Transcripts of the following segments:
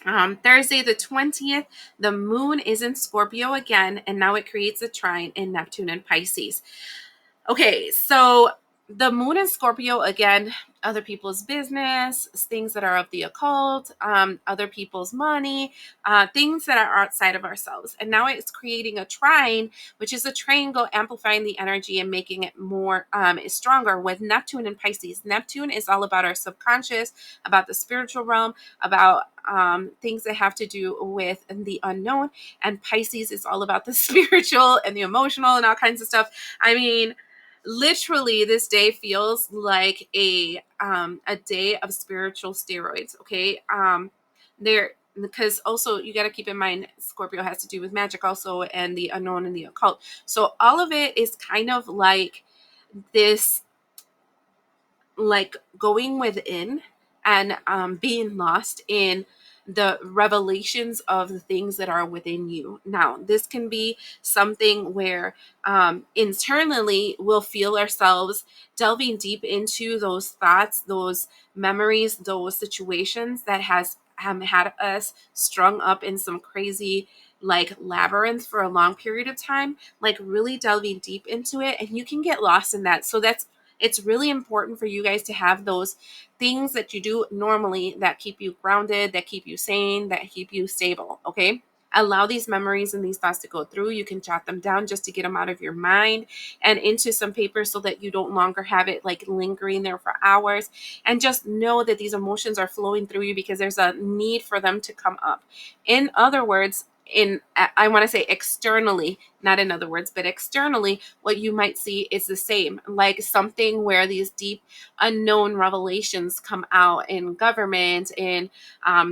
Thursday the 20th, the moon is in Scorpio again, and now it creates a trine in Neptune and Pisces. Okay, so the moon in Scorpio again, other people's business, things that are of the occult, other people's money, things that are outside of ourselves. And now it's creating a trine, which is a triangle amplifying the energy and making it more stronger with Neptune and Pisces. Neptune is all about our subconscious, about the spiritual realm, about things that have to do with the unknown. And Pisces is all about the spiritual and the emotional and all kinds of stuff. I mean, literally this day feels like a day of spiritual steroids. Okay, there, because also you got to keep in mind Scorpio has to do with magic also, and the unknown and the occult. So all of it is kind of like this, like going within and being lost in the revelations of the things that are within you. Now, this can be something where internally we'll feel ourselves delving deep into those thoughts, those memories, those situations that has had us strung up in some crazy like labyrinth for a long period of time, like really delving deep into it, and you can get lost in that. So it's really important for you guys to have those things that you do normally that keep you grounded, that keep you sane, that keep you stable. Okay. Allow these memories and these thoughts to go through. You can jot them down just to get them out of your mind and into some paper so that you don't longer have it like lingering there for hours. And just know that these emotions are flowing through you because there's a need for them to come up. In other words, I want to say externally, not in other words, but externally, what you might see is the same, like something where these deep unknown revelations come out in government, in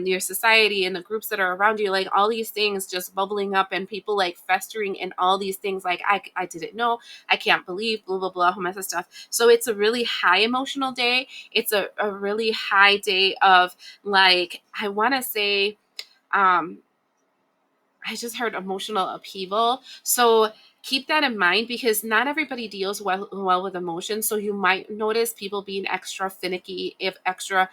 your society, and the groups that are around you, like all these things just bubbling up and people like festering in all these things like I didn't know, I can't believe, blah blah blah, whole mess of stuff. So it's a really high emotional day. It's a really high day of, like, I want to say, I just heard emotional upheaval. So keep that in mind because not everybody deals well with emotions. So you might notice people being extra finicky, if extra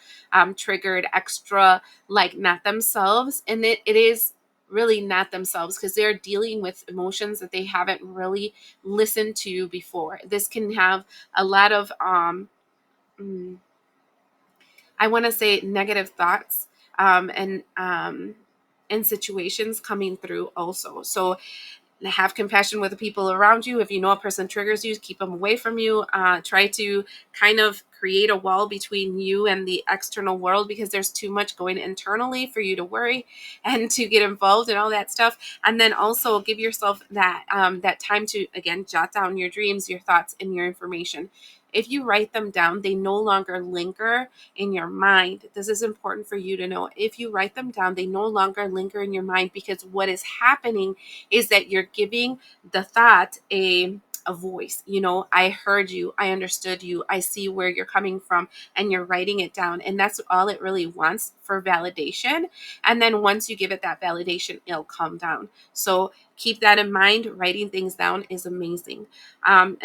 triggered, extra like not themselves. And it is really not themselves because they're dealing with emotions that they haven't really listened to before. This can have a lot of mm, I want to say negative thoughts and situations coming through also. So have compassion with the people around you. If you know a person triggers you, keep them away from you. Try to kind of create a wall between you and the external world because there's too much going internally for you to worry and to get involved in all that stuff. And then also give yourself that time to, again, jot down your dreams, your thoughts, and your information. If you write them down, they no longer linger in your mind. This is important for you to know. If you write them down, they no longer linger in your mind because what is happening is that you're giving the thought a voice. You know, I heard you, I understood you, I see where you're coming from, and you're writing it down. And that's all it really wants, for validation. And then once you give it that validation, it'll calm down. So keep that in mind. Writing things down is amazing. And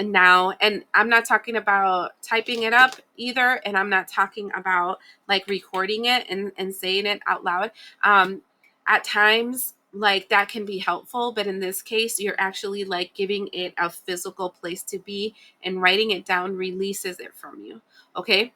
I'm not talking about typing it up either, and I'm not talking about like recording it and saying it out loud. At times, like that can be helpful, but in this case you're actually like giving it a physical place to be, and writing it down releases it from you. Okay,